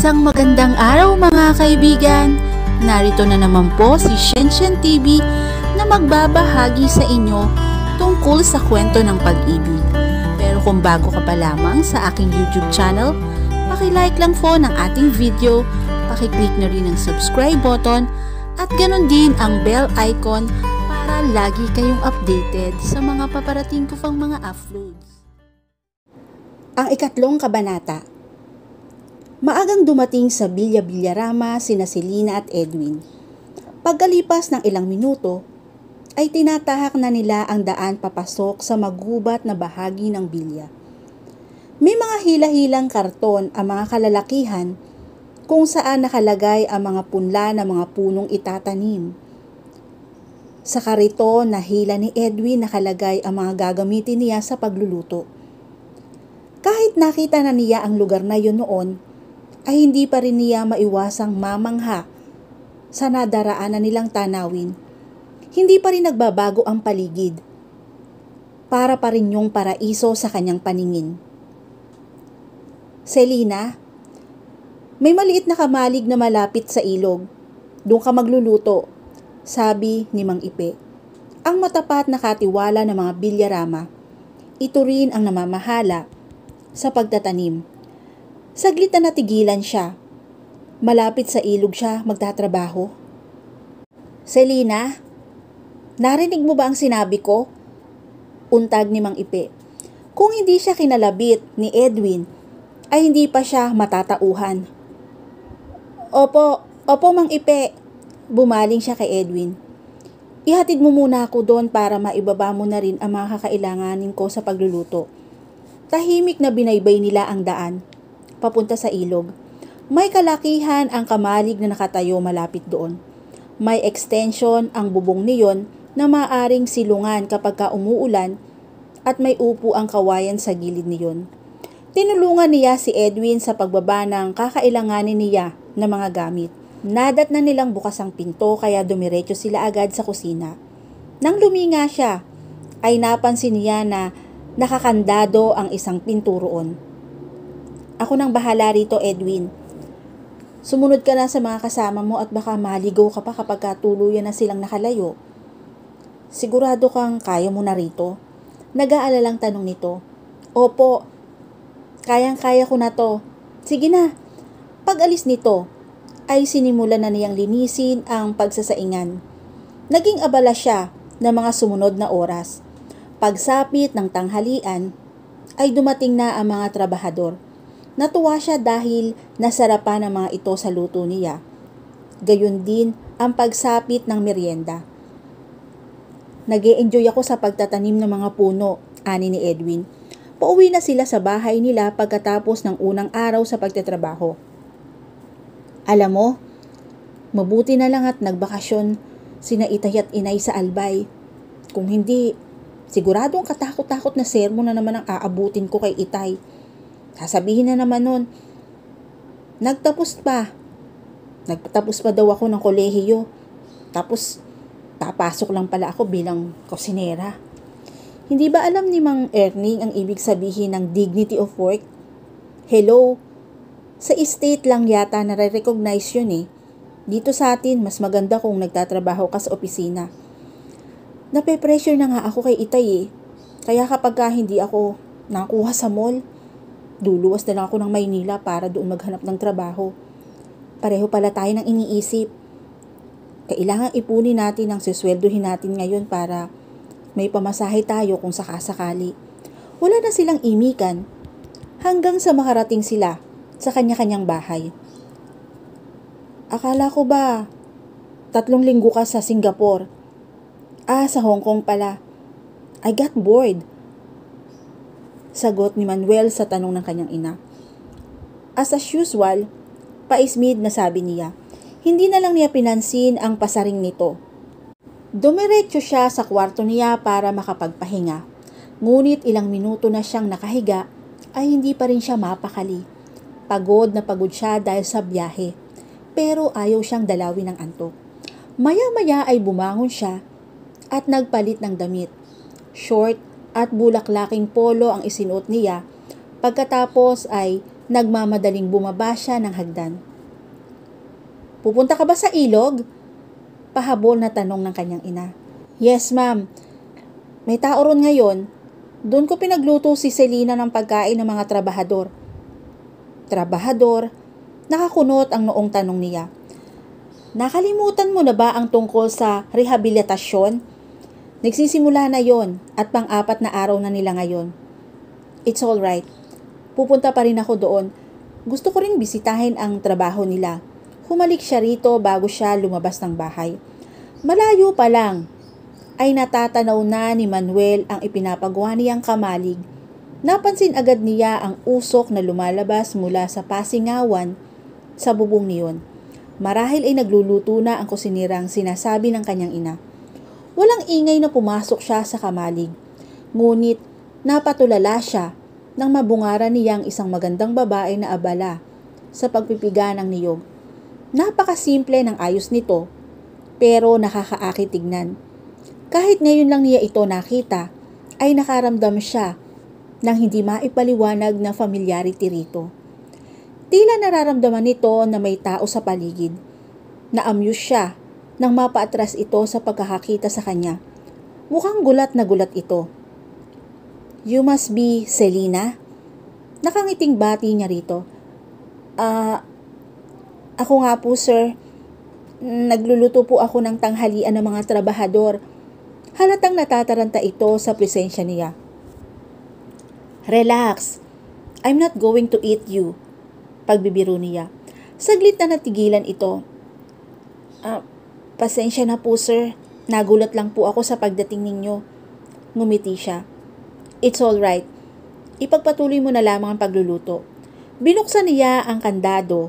Isang magandang araw mga kaibigan! Narito na naman po si Shenshen TV na magbabahagi sa inyo tungkol sa kwento ng pag-ibig. Pero kung bago ka pa lamang sa aking YouTube channel, paki-like lang po ng ating video, paki-click na rin ang subscribe button at ganon din ang bell icon para lagi kayong updated sa mga paparating ko pang mga uploads. Ang ikatlong kabanata. Maagang dumating sa Villa Villarama sina Selena at Edwin. Pagkalipas ng ilang minuto, ay tinatahak na nila ang daan papasok sa magubat na bahagi ng bilya. May mga hila-hilang karton ang mga kalalakihan kung saan nakalagay ang mga punla ng mga punong itatanim. Sa kariton na hila ni Edwin nakalagay ang mga gagamitin niya sa pagluluto. Kahit nakita na niya ang lugar na yun noon, ay hindi pa rin niya maiwasang mamangha sa nadaraanan nilang tanawin. Hindi pa rin nagbabago ang paligid. Para pa rin yung paraiso sa kanyang paningin. Selena, may maliit na kamalig na malapit sa ilog. Doon ka magluluto, sabi ni Mang Ipe. Ang matapat na katiwala ng mga Villarama. Ito rin ang namamahala sa pagtatanim. Saglit na natigilan siya. Malapit sa ilog siya magtatrabaho. Selena, narinig mo ba ang sinabi ko? Untag ni Mang Ipe. Kung hindi siya kinalabit ni Edwin, ay hindi pa siya matatauhan. Opo Mang Ipe. Bumaling siya kay Edwin. Ihatid mo muna ako doon para maibaba mo na rin ang mga kakailanganin ko sa pagluluto. Tahimik na binaybay nila ang daan papunta sa ilog. May kalakihan ang kamalig na nakatayo malapit doon. May extension ang bubong niyon na maaring silungan kapag umuulan at may upo ang kawayan sa gilid niyon. Tinulungan niya si Edwin sa pagbaba ng kakailanganin niya na mga gamit. Nadat na nilang bukas ang pinto kaya dumiretso sila agad sa kusina. Nang luminga siya, ay napansin niya na nakakandado ang isang pinto roon. Ako nang bahala rito, Edwin. Sumunod ka na sa mga kasama mo at baka maligaw ka pa kapag tuluyan na silang nakalayo. Sigurado kang kaya mo na rito? Nag-aalalang tanong nito. Opo, kayang-kaya ko na to. Sige na. Pag alis nito, ay sinimulan na niyang linisin ang pagsasaingan. Naging abala siya ng mga sumunod na oras. Pagsapit ng tanghalian, ay dumating na ang mga trabahador. Natuwa siya dahil nasarapan ang mga ito sa luto niya. Gayon din ang pagsapit ng merienda. Nag-e-enjoy ako sa pagtatanim ng mga puno, ani ni Edwin. Pauwi na sila sa bahay nila pagkatapos ng unang araw sa pagtatrabaho. Alam mo, mabuti na lang at nagbakasyon sina Itay at Inay sa Albay. Kung hindi, siguradong katakot-takot na sermon na naman ang aabutin ko kay Itay. Sasabihin na naman nun, nagtapos pa daw ako ng kolehiyo. Tapos, papasok lang pala ako bilang kusinera. Hindi ba alam ni Mang Erning ang ibig sabihin ng dignity of work? Hello, sa estate lang yata nare-recognize yun eh. Dito sa atin, mas maganda kung nagtatrabaho ka sa opisina. Nape-pressure na nga ako kay Itay eh. Kaya kapag hindi ako nakuha sa mall, luluwas na lang ako ng Maynila para doon maghanap ng trabaho. Pareho pala tayo ng iniisip. Kailangan ipunin natin ang sisweldohin natin ngayon para may pamasahe tayo kung sakasakali. Wala na silang imikan hanggang sa makarating sila sa kanya-kanyang bahay. Akala ko ba 3 linggo ka sa Singapore? Sa Hong Kong pala. I got bored. Sagot ni Manuel sa tanong ng kanyang ina. As usual, paismid na sabi niya. Hindi na lang niya pinansin ang pasaring nito. Dumiretso siya sa kwarto niya para makapagpahinga. Ngunit ilang minuto na siyang nakahiga ay hindi pa rin siya mapakali. Pagod na pagod siya dahil sa biyahe, pero ayaw siyang dalawin ng antok. Maya-maya ay bumangon siya at nagpalit ng damit. Short at bulaklaking polo ang isinuot niya. Pagkatapos ay Nagmamadaling bumaba siya ng hagdan. Pupunta ka ba sa ilog? Pahabol na tanong ng kanyang ina. Yes, ma'am. May tao ron ngayon. Doon ko pinagluto si Selena ng pagkain ng mga trabahador. Trabahador? Nakakunot ang noong tanong niya. Nakalimutan mo na ba ang tungkol sa rehabilitasyon? Nagsisimula na yon at pang-4 na araw na nila ngayon. It's all right. Pupunta pa rin ako doon. Gusto ko ring bisitahin ang trabaho nila. Humalik siya rito bago siya lumabas ng bahay. Malayo pa lang ay natatanaw na ni Manuel ang ipinapagawa niyang kamalig. Napansin agad niya ang usok na lumalabas mula sa pasingawan sa bubong niyon. Marahil ay nagluluto na ang kusinirang sinasabi ng kanyang ina. Walang ingay na pumasok siya sa kamalig. Ngunit napatulala siya nang mabungaran niyang isang magandang babae na abala sa pagpipiga ng niyog. Napakasimple ng ayos nito, pero nakakaakit tignan. Kahit ngayon lang niya ito nakita, ay nakaramdam siya ng hindi maipaliwanag na familiarity rito. Tila nararamdaman nito na may tao sa paligid. Na-amuse siya nang mapaatras ito sa pagkakakita sa kanya. Mukhang gulat na gulat ito. You must be Selena? Nakangiting bati niya rito. Ako nga po, sir. Nagluluto po ako ng tanghalian ng mga trabahador. Halatang natataranta ito sa presensya niya. Relax. I'm not going to eat you. Pagbibiro niya. Saglit na natigilan ito. Pasensya na po, sir. Nagulat lang po ako sa pagdating ninyo. Ngumiti siya. It's all right. Ipagpatuloy mo na lamang ang pagluluto. Binuksan niya ang kandado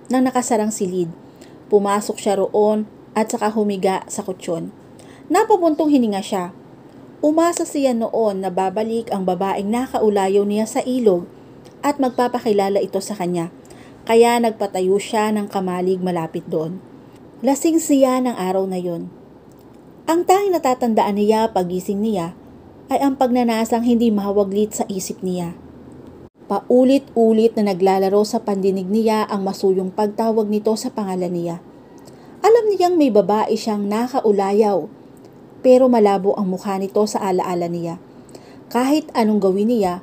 ng nakasarang silid. Pumasok siya roon at saka humiga sa kutsyon. Napabuntong hininga siya. Umasa siya noon na babalik ang babaeng nakaulayaw niya sa ilog at magpapakilala ito sa kanya. Kaya nagpatayo siya ng kamalig malapit doon. Lasing siya ng araw na yon. Ang tanging natatandaan niya pagising niya ay ang pagnanasang hindi mahawaglit sa isip niya. Paulit-ulit na naglalaro sa pandinig niya ang masuyong pagtawag nito sa pangalan niya. Alam niyang may babae siyang nakaulayaw, pero malabo ang mukha nito sa alaala niya. Kahit anong gawin niya,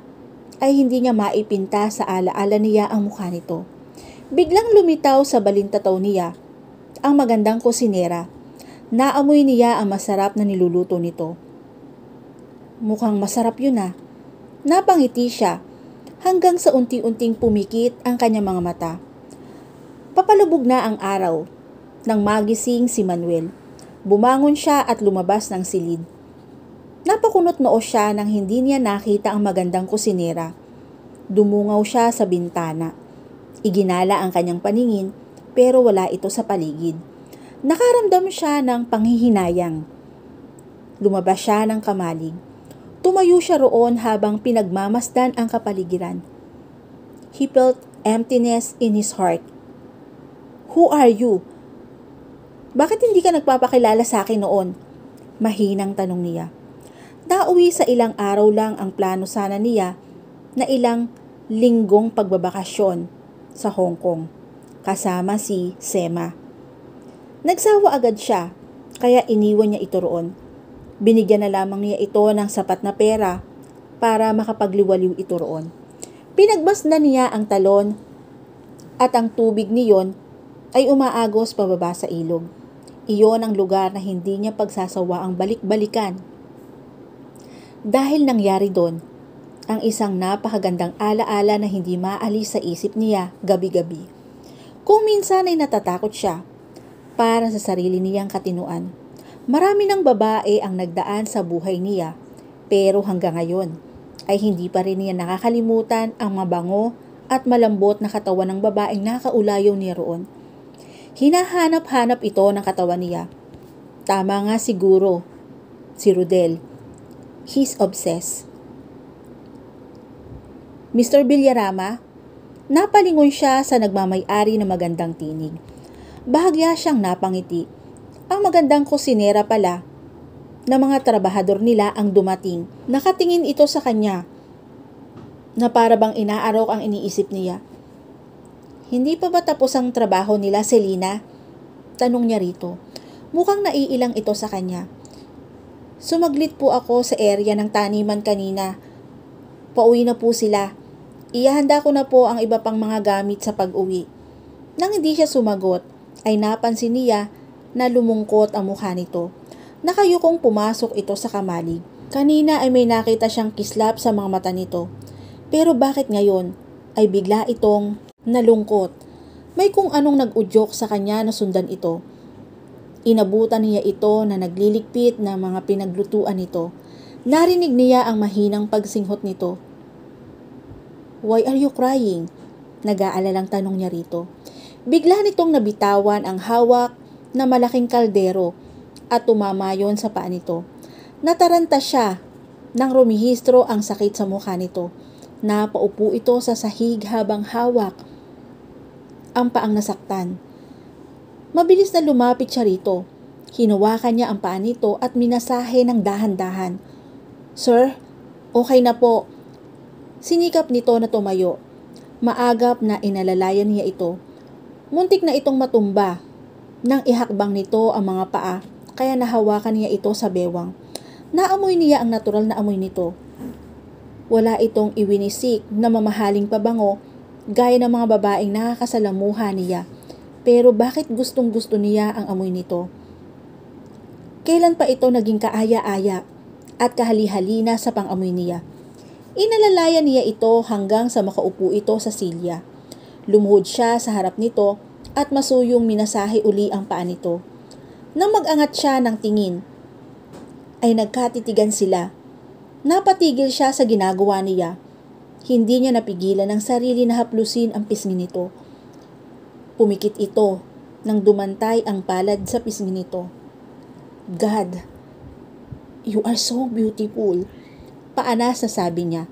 ay hindi niya maipinta sa alaala niya ang mukha nito. Biglang lumitaw sa balintataw niya ang magandang kusinera. Naamoy niya ang masarap na niluluto nito. Mukhang masarap yun ah. Napangiti siya hanggang sa unti-unting pumikit ang kanyang mga mata. Papalubog na ang araw nang magising si Manuel. Bumangon siya at lumabas ng silid. Napakunot noo siya nang hindi niya nakita ang magandang kusinera. Dumungaw siya sa bintana. Iginala ang kanyang paningin pero wala ito sa paligid. Nakaramdam siya ng panghihinayang. Lumabas siya ng kamalig. Tumayo siya roon habang pinagmamasdan ang kapaligiran. He felt emptiness in his heart. Who are you? Bakit hindi ka nagpapakilala sa akin noon? Mahinang tanong niya. Nauwi sa ilang araw lang ang plano sana niya na ilang linggong pagbabakasyon sa Hong Kong kasama si Sema. Nagsawa agad siya kaya iniwan niya ito roon. Binigyan na lamang niya ito ng sapat na pera para makapagliwaliw ito roon. Pinagbasdan niya ang talon at ang tubig niyon ay umaagos pababa sa ilog. Iyon ang lugar na hindi niya pagsasawa ang balik-balikan. Dahil nangyari doon, ang isang napakagandang alaala na hindi maalis sa isip niya gabi-gabi. Kung minsan ay natatakot siya para sa sarili niyang katinuan. Marami ng babae ang nagdaan sa buhay niya, pero hanggang ngayon ay hindi pa rin niya nakakalimutan ang mabango at malambot na katawan ng babaeng nakaulayaw niya roon. Hinahanap-hanap ito ng katawan niya. Tama nga siguro, si Rodel. He's obsessed. Mr. Villarama, napalingon siya sa nagmamay-ari ng magandang tinig. Bahagya siyang napangiti. Ang magandang kusinera pala na mga trabahador nila ang dumating. Nakatingin ito sa kanya na para bang inaarok ang iniisip niya. Hindi pa ba tapos ang trabaho nila, Selina? Tanong niya rito. Mukhang naiilang ito sa kanya. Sumaglit po ako sa area ng taniman kanina. Pauwi na po sila. Ihahanda ko na po ang iba pang mga gamit sa pag-uwi. Nang hindi siya sumagot, ay napansin niya na lumungkot ang mukha nito. Nakayukong pumasok ito sa kamalig. Kanina ay may nakita siyang kislap sa mga mata nito. Pero bakit ngayon ay bigla itong nalungkot? May kung anong nag-udyok sa kanya na sundan ito. Inabutan niya ito na nagliligpit na mga pinaglutuan nito. Narinig niya ang mahinang pagsinghot nito. Why are you crying? Nag-aalalang tanong niya rito. Bigla nitong nabitawan ang hawak na malaking kaldero at tumama yon sa paa nito. Nataranta siya nang rumihistro ang sakit sa mukha nito. Napaupo ito sa sahig habang hawak ang paang nasaktan. Mabilis na lumapit siya rito. Hinawakan niya ang paa nito at minasahe ng dahan-dahan. Sir, okay na po. Sinikap nito na tumayo. Maagap na inalalayan niya ito. Muntik na itong matumba nang ihakbang nito ang mga paa, kaya nahawakan niya ito sa bewang. Naamoy niya ang natural na amoy nito. Wala itong iwinisik na mamahaling pabango gaya ng mga babaeng nakakasalamuha niya. Pero bakit gustong-gusto niya ang amoy nito? Kailan pa ito naging kaaya-aya at kahali-halina sa pang-amoy niya? Inalalayan niya ito hanggang sa makaupo ito sa silya. Lumuhod siya sa harap nito at masuyong minasahe uli ang paa nito. Nang mag-angat siya ng tingin, ay nagkatitigan sila. Napatigil siya sa ginagawa niya. Hindi niya napigilan ang sarili na haplusin ang pisngi nito. Pumikit ito nang dumantay ang palad sa pisngi nito. God, you are so beautiful. Paanas na sabi niya.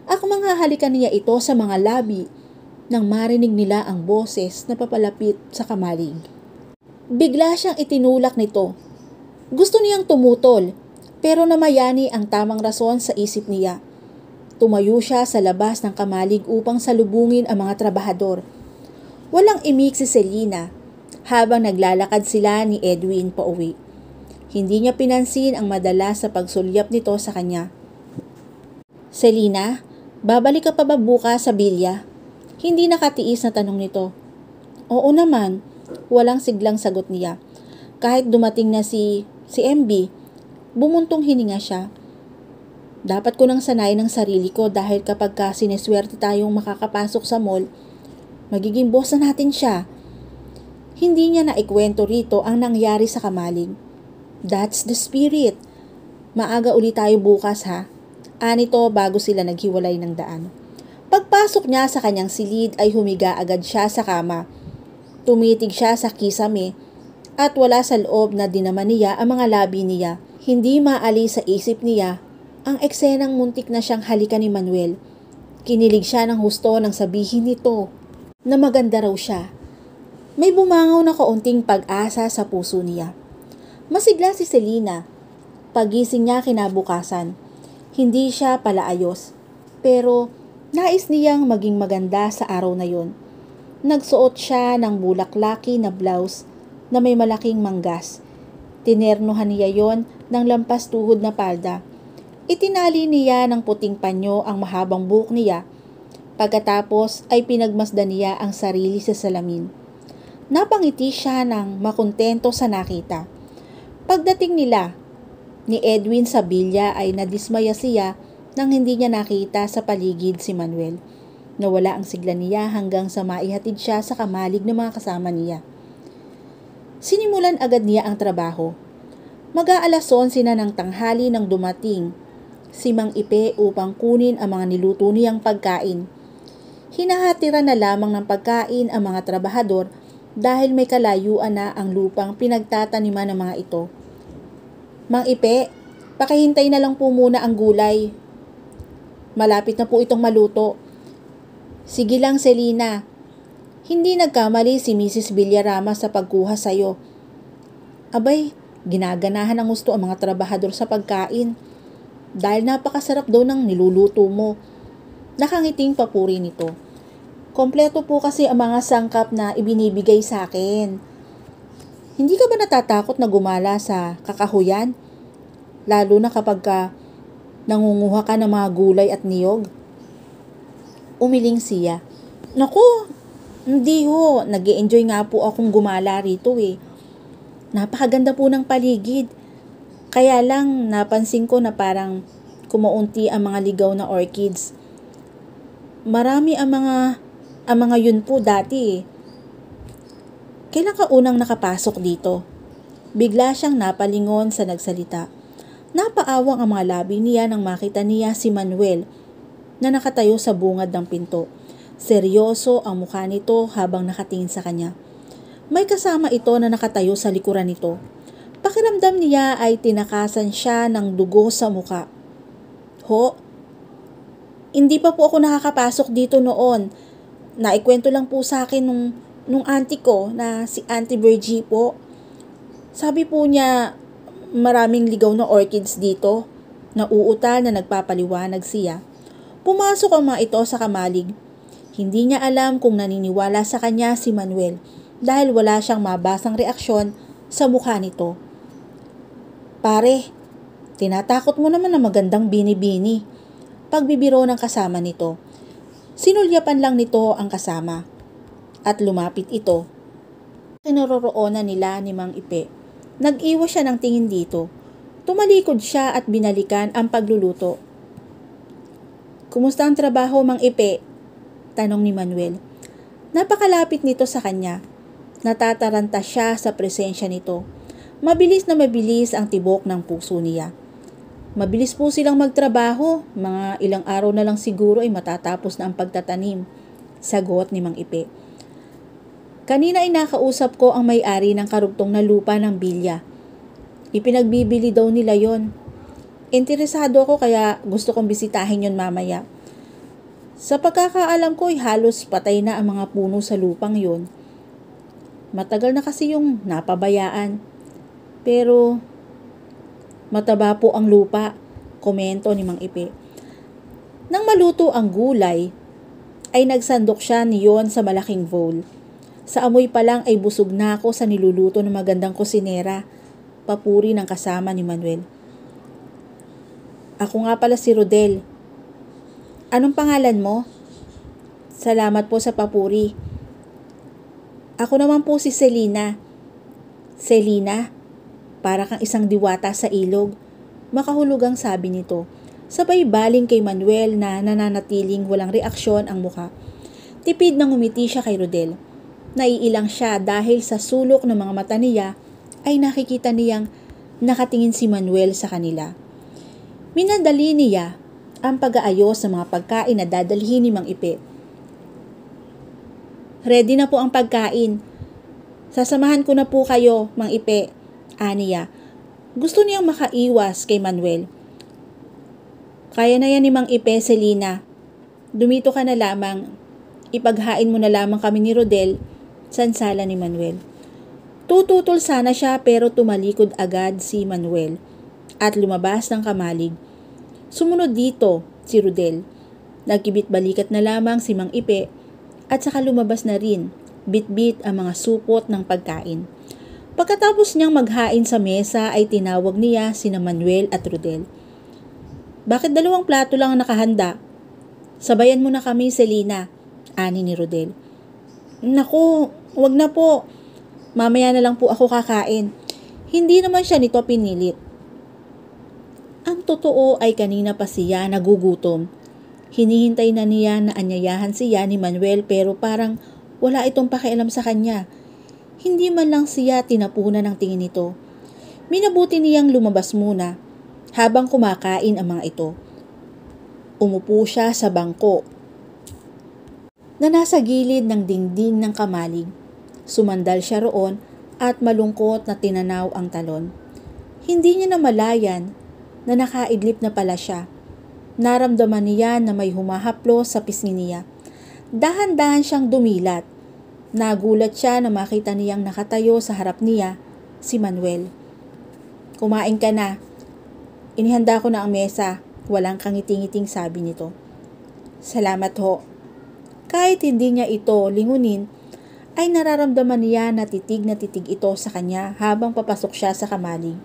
Akmang hahalikan niya ito sa mga labi nang marinig nila ang boses na papalapit sa kamalig. Bigla siyang itinulak nito. Gusto niyang tumutol, pero namayani ang tamang rason sa isip niya. Tumayo siya sa labas ng kamalig upang salubungin ang mga trabahador. Walang imik si Selina habang naglalakad sila ni Edwin pauwi. Hindi niya pinansin ang madalas sa pagsulyap nito sa kanya. Selina, babalik ka pa ba bukas sa bilya? Hindi nakatiis na tanong nito. Oo naman, walang siglang sagot niya. Kahit dumating na si MB, bumuntong hininga siya. Dapat ko nang sanayin ang sarili ko dahil kapag sineswerte tayong makakapasok sa mall, magiging boss na natin siya. Hindi niya naikwento rito ang nangyari sa kamalig. That's the spirit. Maaga ulit tayo bukas ha. Anito bago sila naghiwalay ng daan. Pagpasok niya sa kanyang silid ay humiga agad siya sa kama. Tumitig siya sa kisame at wala sa loob na dinaman niya ang mga labi niya. Hindi maalis sa isip niya ang eksenang muntik na siyang halikan ni Manuel. Kinilig siya ng husto nang sabihin nito na maganda raw siya. May bumangaw na kaunting pag-asa sa puso niya. Masigla si Selina. Pagising niya kinabukasan. Hindi siya palaayos, pero nais niyang maging maganda sa araw na yon. Nagsuot siya ng bulaklaki na blouse na may malaking manggas. Tinernohan niya yon ng lampas tuhod na palda. Itinali niya ng puting panyo ang mahabang buhok niya. Pagkatapos ay pinagmasdan niya ang sarili sa salamin. Napangiti siya ng makontento sa nakita. Pagdating nila ni Edwin sa bilya ay nadismaya siya nang hindi niya nakita sa paligid si Manuel. Nawala ang sigla niya hanggang sa maihatid siya sa kamalig ng mga kasama niya. Sinimulan agad niya ang trabaho. Mag-aalas 11 na ng tanghali nang dumating si Mang Ipe upang kunin ang mga niluto niyang pagkain. Hinahatiran na lamang ng pagkain ang mga trabahador dahil may kalayuan na ang lupang pinagtataniman ng mga ito. Mang Ipe, pakihintay na lang po muna ang gulay. Malapit na po itong maluto. Sige lang, Selina. Hindi nagkamali si Mrs. Villarama sa pagkuha sa'yo. Abay, ginaganahan ang gusto ang mga trabahador sa pagkain. Dahil napakasarap daw ng niluluto mo. Nakangiting papuri nito. Kompleto po kasi ang mga sangkap na ibinibigay sa akin. Hindi ka ba natatakot na gumala sa kakahuyan? Lalo na kapag nangunguha ka ng mga gulay at niyog? Umiling siya. Naku, hindi ho. Nag-e-enjoy nga po akong gumala rito eh. Napakaganda po ng paligid. Kaya lang napansin ko na parang kumuunti ang mga ligaw na orchids. Marami ang mga yun po dati eh. Kailan ka unang nakapasok dito? Bigla siyang napalingon sa nagsalita. Napaawang ang mga labi niya nang makita niya si Manuel na nakatayo sa bungad ng pinto. Seryoso ang mukha nito habang nakatingin sa kanya. May kasama ito na nakatayo sa likuran nito. Pakiramdam niya ay tinakasan siya ng dugo sa mukha. Ho? Hindi pa po ako nakakapasok dito noon. Naikwento lang po sa akin nung auntie ko na si Auntie Virgie po. Sabi po niya maraming ligaw na orchids dito. Nauutal na nagpapaliwanag siya. Pumasok ang mga ito sa kamalig. Hindi niya alam kung naniniwala sa kanya si Manuel dahil wala siyang mabasang reaksyon sa mukha nito. Pare, tinatakot mo naman na magandang bini-bini. Pagbibiro ng kasama nito. Sinulyapan lang nito ang kasama at lumapit ito. Kinaroroonan nila ni Mang Ipe. Nag-iwas siya ng tingin dito. Tumalikod siya at binalikan ang pagluluto. Kumusta ang trabaho, Mang Ipe? Tanong ni Manuel. Napakalapit nito sa kanya. Natataranta siya sa presensya nito. Mabilis na mabilis ang tibok ng puso niya. Mabilis po silang magtrabaho. Mga ilang araw na lang siguro ay matatapos na ang pagtatanim. Sagot ni Mang Ipe. Kanina ay nakausap ko ang may-ari ng karugtong na lupa ng Bilya. Ipinagbibili daw nila yon. Interesado ako kaya gusto kong bisitahin yon mamaya. Sa pagkakaalam ko ay halos patay na ang mga puno sa lupang yon. Matagal na kasi yung napabayaan. Pero mataba po ang lupa, komento ni Mang Ipe. Nang maluto ang gulay, ay nagsandok siya niyon sa malaking bowl. Sa amoy pa lang ay busog na ako sa niluluto ng magandang kusinera, papuri ng kasama ni Manuel. Ako nga pala si Rodel. Anong pangalan mo? Salamat po sa papuri. Ako naman po si Selina. Selina? Para kang isang diwata sa ilog. Makahulugang sabi nito. Sabay baling kay Manuel na nananatiling walang reaksyon ang mukha. Tipid nang umiti siya kay Rodel. Naiilang siya dahil sa sulok ng mga mata niya ay nakikita niyang nakatingin si Manuel sa kanila. Minadali niya ang pag-aayos ng mga pagkain na dadalhin ni Mang Ipe. Ready na po ang pagkain. Sasamahan ko na po kayo, Mang Ipe. Aniya. Gusto niyang makaiwas kay Manuel. Kaya na yan ni Mang Ipe, Selina. Dumito ka na lamang. Ipaghain mo na lamang kami ni Rodel. Sansala ni Manuel. Tututol sana siya pero tumalikod agad si Manuel at lumabas ng kamalig. Sumunod dito si Rodel. Nagkibit-balikat na lamang si Mang Ipe at saka lumabas na rin, bit-bit ang mga supot ng pagkain. Pagkatapos niyang maghain sa mesa ay tinawag niya sina Manuel at Rodel. Bakit 2 plato lang ang nakahanda? Sabayan mo na kami, Selina, ani ni Rodel. Naku, wag na po. Mamaya na lang po ako kakain. Hindi naman siya nito pinilit. Ang totoo ay kanina pa siya nagugutom. Hinihintay na niya na anyayahan siya ni Manuel pero parang wala itong pakialam sa kanya. Hindi man lang siya tinapunan ng tingin nito. Minabuti niyang lumabas muna habang kumakain ang mga ito. Umupo siya sa bangko na nasa gilid ng dingding ng kamalig. Sumandal siya roon at malungkot na tinanaw ang talon. Hindi niya namalayan na nakaidlip na pala siya. Naramdaman niya na may humahaplo sa pisngi niya. Dahan-dahan siyang dumilat. Nagulat siya na makita niyang nakatayo sa harap niya si Manuel. Kumain ka na. Inihanda ko na ang mesa. Walang kangiting-ngiting sabi nito. Salamat ho. Kahit hindi niya ito lingunin, ay nararamdaman niya na titig ito sa kanya habang papasok siya sa kamalig.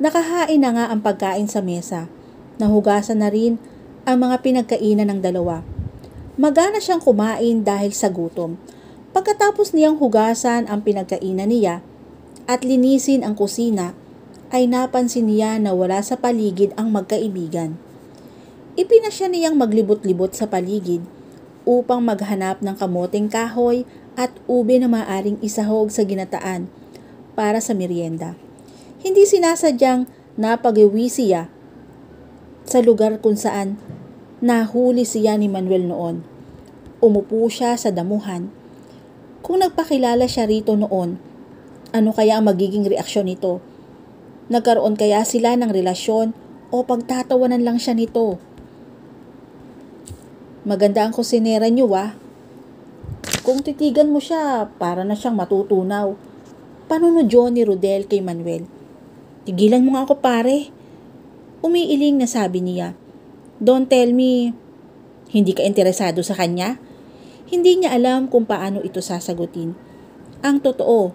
Nakahain na nga ang pagkain sa mesa. Nahugasan na rin ang mga pinagkainan ng dalawa. Magana siyang kumain dahil sa gutom. Pagkatapos niyang hugasan ang pinagkainan niya at linisin ang kusina, ay napansin niya na wala sa paligid ang magkaibigan. Ipinasya niyang maglibot-libot sa paligid upang maghanap ng kamoteng kahoy at ube na maaring isahog sa ginataan para sa merienda. Hindi sinasadyang napagawi siya sa lugar kung saan nahuli siya ni Manuel noon. Umupo siya sa damuhan. Kung nagpakilala siya rito noon, ano kaya ang magiging reaksyon nito? Nagkaroon kaya sila ng relasyon o pagtatawanan lang siya nito? Maganda ang kusinera niyo Kung titigan mo siya, para na siyang matutunaw. Panunodyo ni Rodel kay Manuel. Tigilan mo nga ako pare. Umiiling na sabi niya. Don't tell me, hindi ka interesado sa kanya? Hindi niya alam kung paano ito sasagutin. Ang totoo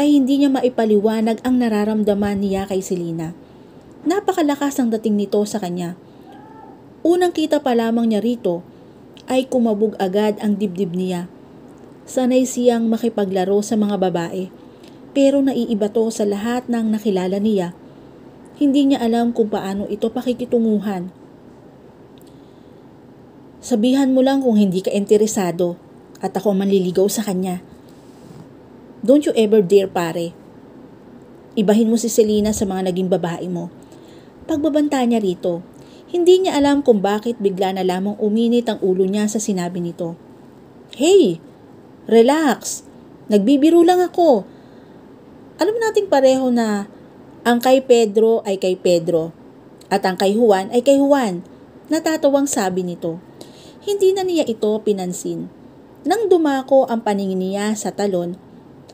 ay hindi niya maipaliwanag ang nararamdaman niya kay Selena. Napakalakas ang dating nito sa kanya. Unang kita pa lamang niya rito ay kumabog agad ang dibdib niya. Sanay siyang makipaglaro sa mga babae, pero naiiba to sa lahat ng nakilala niya. Hindi niya alam kung paano ito pakikitunguhan. Sabihan mo lang kung hindi ka interesado at ako manliligaw sa kanya. Don't you ever dare pare. Ibahin mo si Selena sa mga naging babae mo. Pagbabanta niya rito, hindi niya alam kung bakit bigla na lamang uminit ang ulo niya sa sinabi nito. Hey! Relax! Nagbibiro lang ako. Alam nating pareho na ang kay Pedro ay kay Pedro at ang kay Juan ay kay Juan. Natatawang sabi nito. Hindi na niya ito pinansin. Nang dumako ang paningin niya sa talon,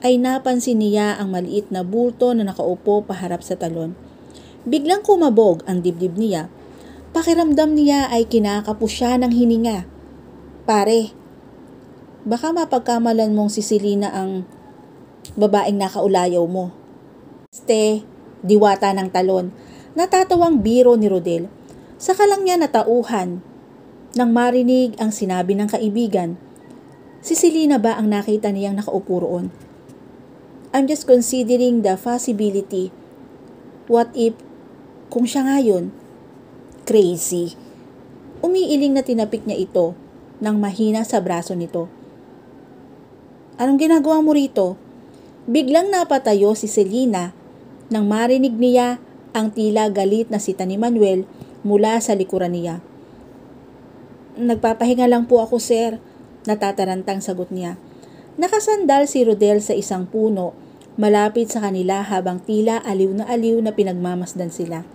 ay napansin niya ang maliit na bulto na nakaupo paharap sa talon. Biglang kumabog ang dibdib niya. Pakiramdam niya ay kinakapos siya ng hininga. Pare, baka mapagkamalan mong si Selena ang babaeng nakaulayaw mo. Diwata ng talon. Natatawang biro ni Rodel. Saka lang niya natauhan nang marinig ang sinabi ng kaibigan. Si Selena ba ang nakita niyang nakaupo roon? I'm just considering the possibility. What if, kung siya nga yun? Crazy. Umiiling na tinapik niya ito nang mahina sa braso nito. Anong ginagawa mo rito? Biglang napatayo si Selena nang marinig niya ang tila galit na sita ni Manuel mula sa likuran niya. Nagpapahinga lang po ako, sir, natatarantang sagot niya. Nakasandal si Rodel sa isang puno malapit sa kanila habang tila aliw na pinagmamasdan sila.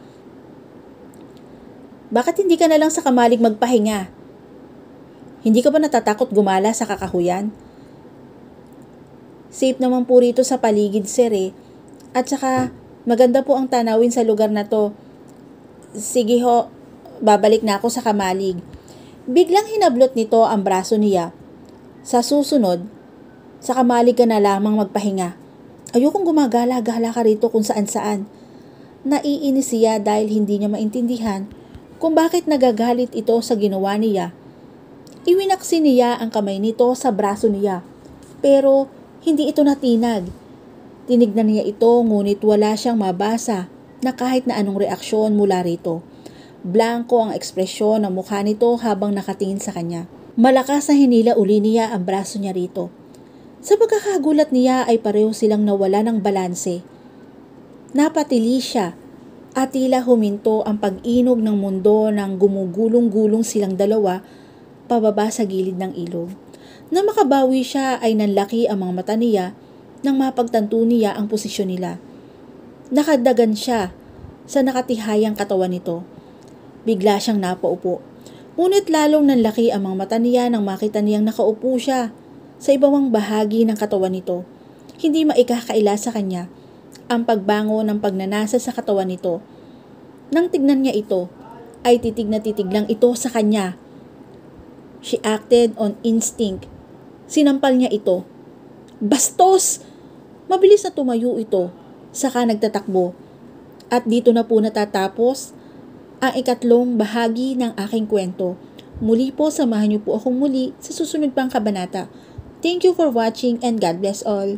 Bakit hindi ka na lang sa kamalig magpahinga? Hindi ka ba natatakot gumala sa kakahuyan? Safe naman po rito sa paligid, sir At saka, maganda po ang tanawin sa lugar na to. Sige ho, babalik na ako sa kamalig. Biglang hinablot nito ang braso niya. Sa susunod, sa kamalig ka na lamang magpahinga. Ayokong gumagala-gala ka rito kung saan-saan. Naiinis siya dahil hindi niya maintindihan kung bakit nagagalit ito sa ginawa niya. Iwinaksi niya ang kamay nito sa braso niya, pero hindi ito natinag. Tinignan niya ito ngunit wala siyang mabasa na kahit na anong reaksyon mula rito. Blanko ang ekspresyon ng mukha nito habang nakatingin sa kanya. Malakas na hinila uli niya ang braso niya rito. Sa pagkakagulat niya ay pareho silang nawala ng balanse. Napatili siya at tila huminto ang pag-inog ng mundo nang gumugulong-gulong silang dalawa pababa sa gilid ng ilog. Nang makabawi siya ay nanlaki ang mga mata niya nang mapagtanto niya ang posisyon nila. Nakadagan siya sa nakatihayang katawan nito. Bigla siyang napaupo. Ngunit lalong nanlaki ang mga mata niya nang makita niyang nakaupo siya sa ibawang bahagi ng katawan nito. Hindi maikakaila sa kanya ang pagbango ng pagnanasa sa katawan nito. Nang tignan niya ito, ay titig na titig lang ito sa kanya. She acted on instinct. Sinampal niya ito. Bastos! Mabilis na tumayo ito, saka nagtatakbo. At dito na po natatapos ang ikatlong bahagi ng aking kwento. Muli po, samahan niyo po akong muli sa susunod pang kabanata. Thank you for watching and God bless all.